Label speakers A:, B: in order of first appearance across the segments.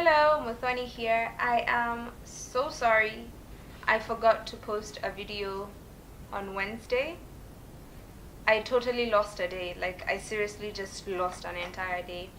A: Hello, Muthoni here. I am so sorry I forgot to post a video on Wednesday. I totally lost a day. Like, I seriously just lost an entire day.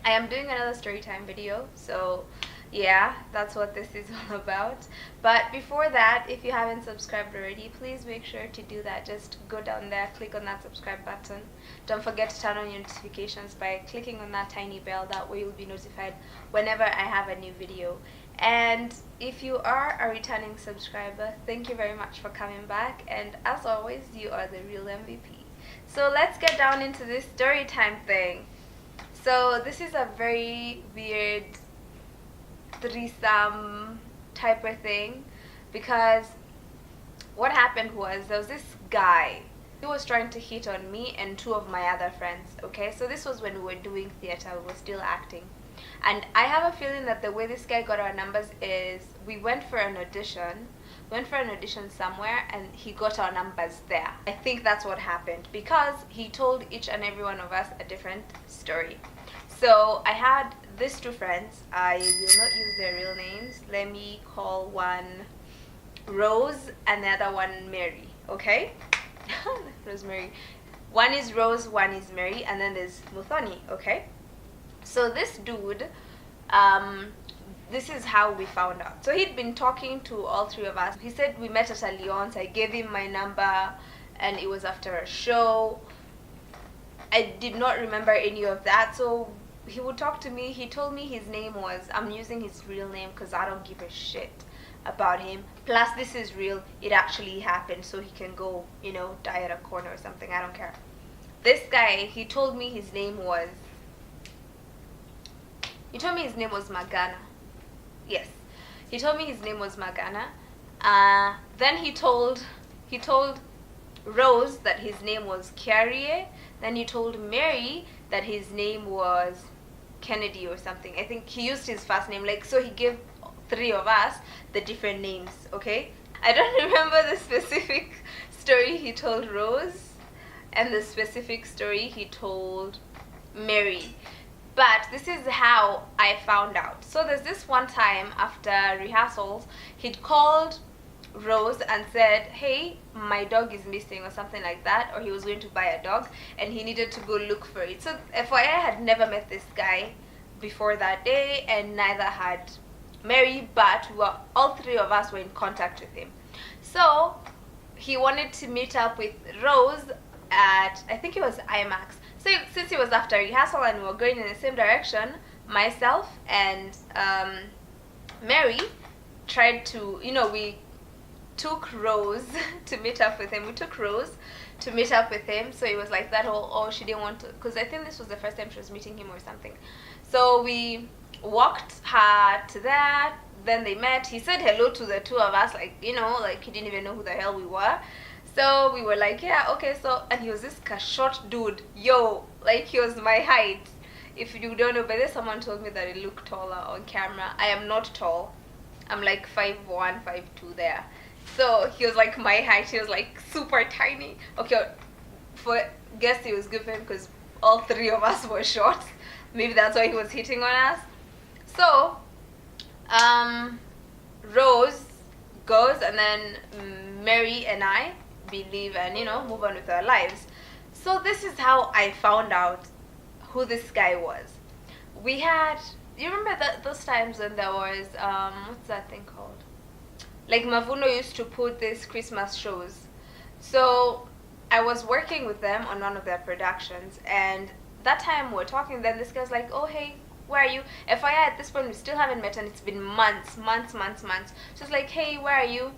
A: I am doing another storytime video, so yeah, that's what this is all about. But before that, if you haven't subscribed already, please make sure to do that. Just go down there, click on that subscribe button. Don't forget to turn on your notifications by clicking on that tiny bell. That way you'll be notified whenever I have a new video. And if you are a returning subscriber, thank you very much for coming back, and as always, you are the real MVP. So let's get down into this story time thing. So this is a very weird threesome type of thing, because what happened was there was this guy. He was trying to hit on me and two of my other friends. Okay, so this was when we were doing theater, we were still acting. And I have a feeling that the way this guy got our numbers is we went for an audition somewhere and he got our numbers there. I think that's what happened, because he told each and every one of us a different story. So I had these two friends. I will not use their real names. Let me call one Rose and the other one Mary, okay? Rosemary. One is Rose, one is Mary, and then there's Muthoni, okay? So this dude, this is how we found out. So he'd been talking to all three of us. He said we met at Alliance. I gave him my number and it was after a show. I did not remember any of that. So he would talk to me. He told me his name was, I'm using his real name because I don't give a shit about him. Plus this is real. It actually happened, so he can go, you know, die at a corner or something. I don't care. This guy, he told me his name was Magana. Yes, he told me his name was Magana. Then he told Rose that his name was Carrier. Then he told Mary that his name was Kennedy or something. I think he used his first name. Like, so he gave three of us the different names, okay? I don't remember the specific story he told Rose and the specific story he told Mary. But this is how I found out. So there's this one time after rehearsals, he'd called Rose and said, hey, my dog is missing or something like that, or he was going to buy a dog and he needed to go look for it. So FYI, I had never met this guy before that day, and neither had Mary, but all three of us were in contact with him. So he wanted to meet up with Rose at, I think it was IMAX. So since it was after rehearsal and we were going in the same direction, myself and Mary tried to, you know, we took Rose to meet up with him. So it was like that whole, oh, she didn't want to, because I think this was the first time she was meeting him or something. So we walked her to that, then they met. He said hello to the two of us, like, you know, like he didn't even know who the hell we were. So we were like, yeah, okay, so, and he was this short dude, yo, like he was my height. If you don't know, but then someone told me that I look taller on camera. I am not tall. I'm like 5'1", 5'2" there. So he was like my height. He was like super tiny. Okay, guess he was good for him because all three of us were short. Maybe that's why he was hitting on us. So Rose goes, and then Mary and I leave and, you know, move on with our lives. So this is how I found out who this guy was. We had, you remember those times when there was what's that thing called? Like Mavuno used to put these Christmas shows. So I was working with them on one of their productions, and that time we're talking, then this guy's like, oh hey, where are you? FYI, at this point we still haven't met and it's been months. So it's like, hey, where are you?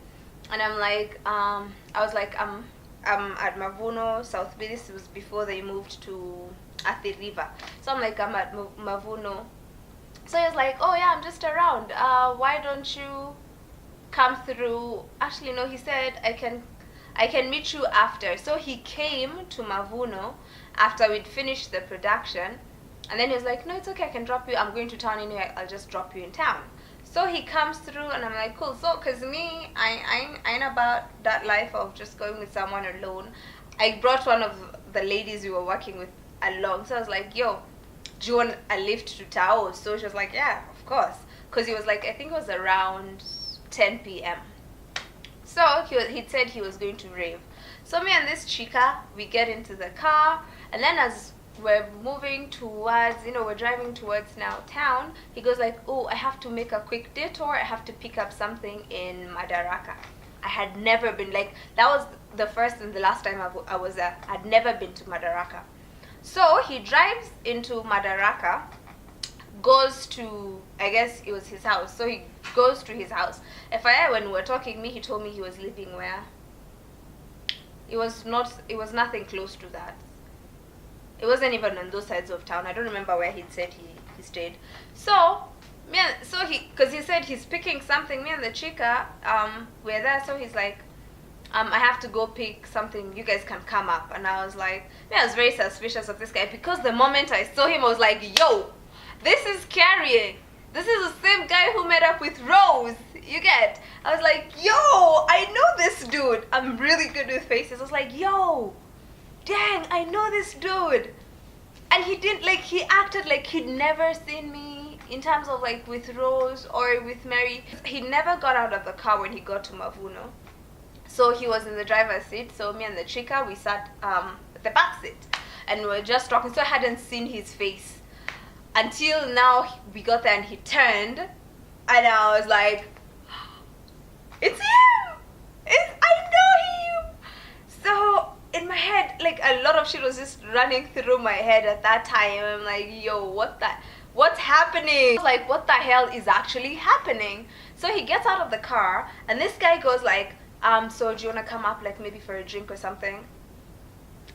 A: And I'm like, I was like, I'm at Mavuno, South Bay. This was before they moved to Athi River. So I'm like, I'm at Mavuno. So he was like, oh yeah, I'm just around. Why don't you come through? Actually, no, he said, I can meet you after. So he came to Mavuno after we'd finished the production. And then he was like, no, it's okay, I can drop you. I'm going to town anyway, I'll just drop you in town. So he comes through and I'm like, cool. So, cause me, I ain't about that life of just going with someone alone. I brought one of the ladies we were working with along. So I was like, yo, do you want a lift to Tao? So she was like, yeah, of course. Because he was like, I think it was around 10 p.m. So he said he was going to rave. So me and this chica, we get into the car, and then as we're moving towards, we're driving towards now town, he goes like, oh, I have to make a quick detour. I have to pick up something in Madaraka. I had never been, like, that was the first and the last time I was there. I'd never been to Madaraka. So he drives into Madaraka, goes to, I guess it was his house. So he goes to his house. FYI, when we were talking, he told me he was living where? It was nothing close to that. It wasn't even on those sides of town. I don't remember where he'd said he stayed. So because he said he's picking something, me and the chica, we're there, so he's like, I have to go pick something, you guys can come up. And I was like, I was very suspicious of this guy, because the moment I saw him, I was like, yo, this is Carrie. This is the same guy who met up with Rose. You get? I was like, yo, I know this dude. I'm really good with faces. I was like, yo, dang, I know this dude. And he didn't, like, he acted like he'd never seen me in terms of, like, with Rose or with Mary. He never got out of the car when he got to Mavuno. So he was in the driver's seat. So me and the chica, we sat at the back seat. And we were just talking. So I hadn't seen his face until now. We got there and he turned. And I was like, it's him! I know him! So in my head, like, a lot of shit was just running through my head at that time. I'm like, yo, what's happening? I was like, what the hell is actually happening? So he gets out of the car and this guy goes like, so do you want to come up, like, maybe for a drink or something?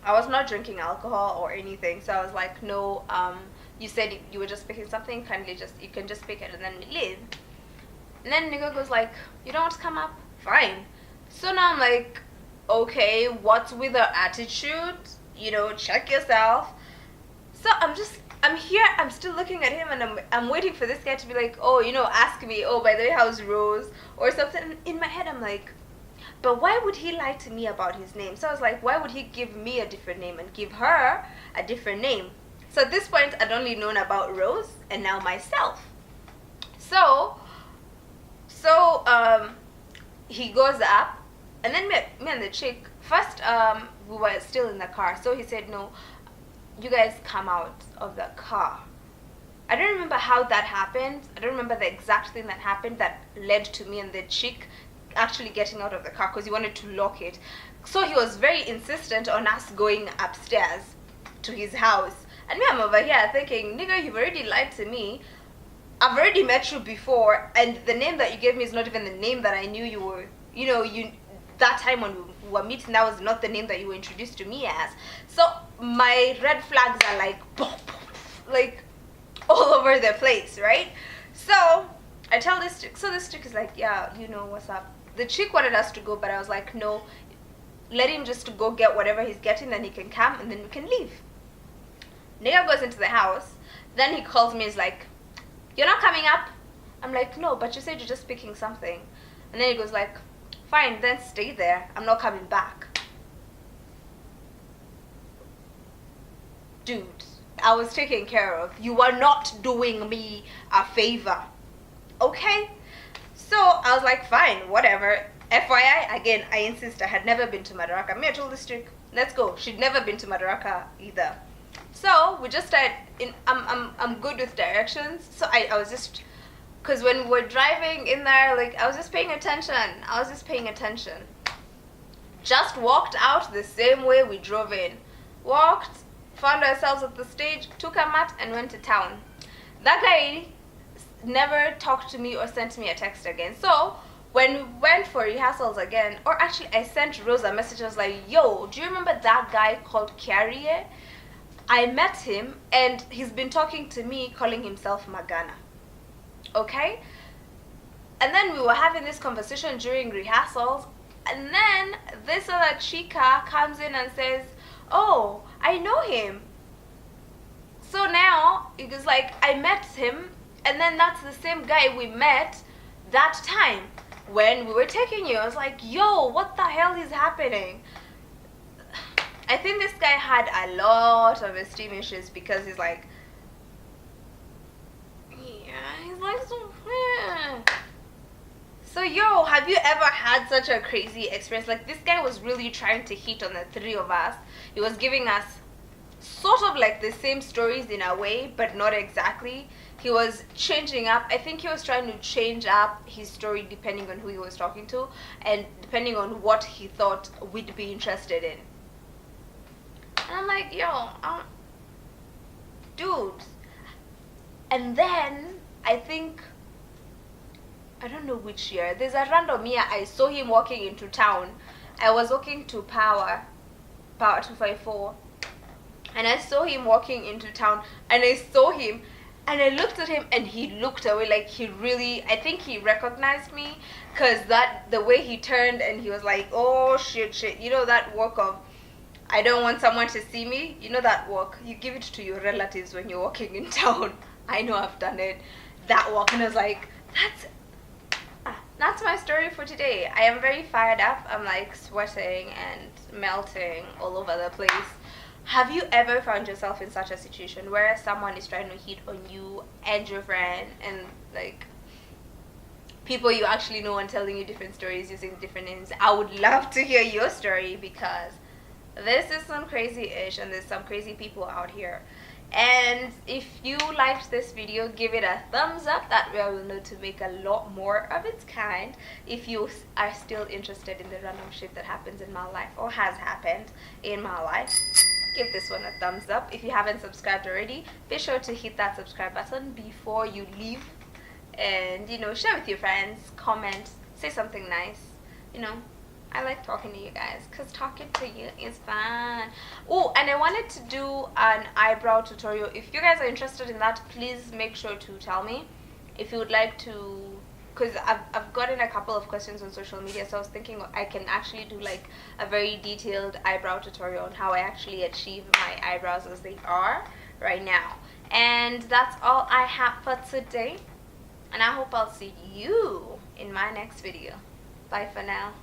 A: I was not drinking alcohol or anything, so I was like, no, you said you were just picking something, you can just pick it and then leave. And then nigga goes like, you don't want to come up? Fine. So now I'm like, okay, what's with the attitude? Check yourself. So I'm here, I'm still looking at him, and I'm waiting for this guy to be like, oh, ask me, oh, by the way, how's Rose? Or something. In my head, I'm like, but why would he lie to me about his name? So I was like, why would he give me a different name and give her a different name? So at this point, I'd only known about Rose and now myself. So he goes up, and then me and the chick, first we were still in the car. So he said, no, you guys come out of the car. I don't remember how that happened. I don't remember the exact thing that happened that led to me and the chick actually getting out of the car, because he wanted to lock it. So he was very insistent on us going upstairs to his house. And me, I'm over here thinking, nigga, you've already lied to me. I've already met you before, and the name that you gave me is not even the name that I knew you were. That time when we were meeting, that was not the name that you were introduced to me as. So my red flags are like all over the place, right? So I tell this chick. So this chick is like, yeah, what's up? The chick wanted us to go, but I was like, no, let him just go get whatever he's getting, then he can come, and then we can leave. Nigga goes into the house. Then he calls me, he's like, you're not coming up? I'm like, no, but you said you're just picking something. And then he goes like, fine, then stay there. I'm not coming back. Dude, I was taken care of. You are not doing me a favor. Okay? So I was like, fine, whatever. FYI, again, I insist, I had never been to Madaraka. I told this chick, let's go. She'd never been to Madaraka either. So we just started. I'm good with directions. So I was just, because when we're driving in there, like, I was just paying attention. Just walked out the same way we drove in. Walked, found ourselves at the stage, took a mat, and went to town. That guy never talked to me or sent me a text again. So when we went for rehearsals again, or actually I sent Rose a message. I was like, yo, do you remember that guy called Carrie? I met him and he's been talking to me, calling himself Magana. Okay? And then we were having this conversation during rehearsals, and then this other chica comes in and says, oh, I know him. So now it was like, I met him, and then that's the same guy we met that time when we were taking you. I was like, yo, what the hell is happening? I think this guy had a lot of esteem issues, because he's like, So yo, have you ever had such a crazy experience? Like, this guy was really trying to hit on the three of us. He was giving us sort of like the same stories in a way, but not exactly. He was changing up. I think he was trying to change up his story depending on who he was talking to and depending on what he thought we'd be interested in. And I'm like, yo, dude. And then I think, I don't know which year, there's a random year I saw him walking into town. I was walking to Power 254, and I saw him walking into town, and I saw him, and I looked at him, and he looked away. Like, he really, I think he recognized me, because the way he turned, and he was like, oh shit, you know that walk of, I don't want someone to see me. You know that walk, you give it to your relatives when you're walking in town. I know, I've done it, that walk. And I was like, that's my story for today. I am very fired up. I'm like sweating and melting all over the place. Have you ever found yourself in such a situation where someone is trying to hit on you and your friend, and like people you actually know and telling you different stories using different names? I would love to hear your story, because this is some crazy-ish, and there's some crazy people out here. And if you liked this video, give it a thumbs up. That way I will know to make a lot more of its kind. If you are still interested in the random shit that happens in my life or has happened in my life, give this one a thumbs up. If you haven't subscribed already, be sure to hit that subscribe button before you leave. And, you know, share with your friends, comment, say something nice, you know. I like talking to you guys, because talking to you is fun. Oh, and I wanted to do an eyebrow tutorial. If you guys are interested in that, please make sure to tell me. If you would like to, because I've gotten a couple of questions on social media, so I was thinking I can actually do like a very detailed eyebrow tutorial on how I actually achieve my eyebrows as they are right now. And that's all I have for today. And I hope I'll see you in my next video. Bye for now.